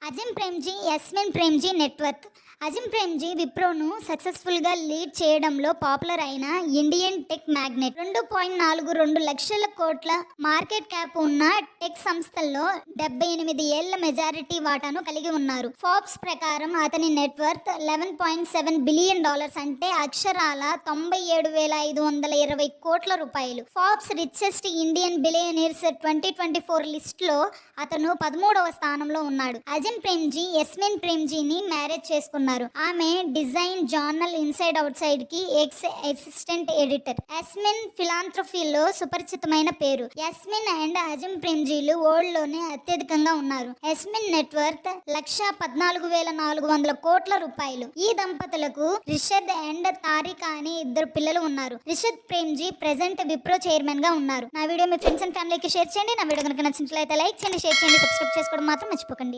Azim Premji, యస్మిన్ Premji network. Azim Premji విప్రోను సక్సెస్ఫుల్గా lead చేయడంలో popular అయిన ఇండియన్ టెక్ మ్యాగ్నెట్. 2.42 లక్షల కోట్ల మార్కెట్ క్యాప్ ఉన్న టెక్ సంస్థల్లో 78 ఏళ్ల మెజారిటీ వాటాను కలిగి ఉన్నారు. ఫోర్బ్స్ ప్రకారం అతని నెట్వర్త్ $11.7 బిలియన్, అంటే అక్షరాల 97,520 కోట్ల రూపాయలు. ఫోర్బ్స్ రిచెస్ట్ ఇండియన్ బిలియనీర్స్ 2024 లిస్టులో అతను 13వ స్థానంలో ఉన్నాడు. అజిమ్ ప్రేమ్జీ యస్మిన్ ప్రేమ్జీని మ్యారేజ్ చేసుకున్నారు. ఆమె design journal inside out side కి ఎక్స్ అసిస్టెంట్ ఎడిటర్. యస్మిన్ ఫిలాంథ్రఫీలో సుపరిచితమైన పేరు. యస్మిన్ అండ్ అజిమ్ ప్రేమ్జీలు వరల్డ్ లోనే అత్యధికంగా ఉన్నారు. యస్మిన్ నెట్వర్త్ 1,14,400 కోట్ల రూపాయలు. ఈ దంపతులకు రిషద్ అండ్ తారిక అని 2 పిల్లలు ఉన్నారు. రిషద్ ప్రేమ్జీ ప్రెసెంట్ విప్రో చైర్మన్ గా ఉన్నారు. నా వీడియో మీ ఫ్రెండ్స్ అండ్ ఫ్యామిలీకి షేర్ చేయండి. నా వీడియో కనుక నచ్చినట్లయితే లైక్ చేయండి, షేర్ చేయండి, సబ్స్క్రైబ్ చేసుకోవడం మాత్రం మర్చిపోకండి.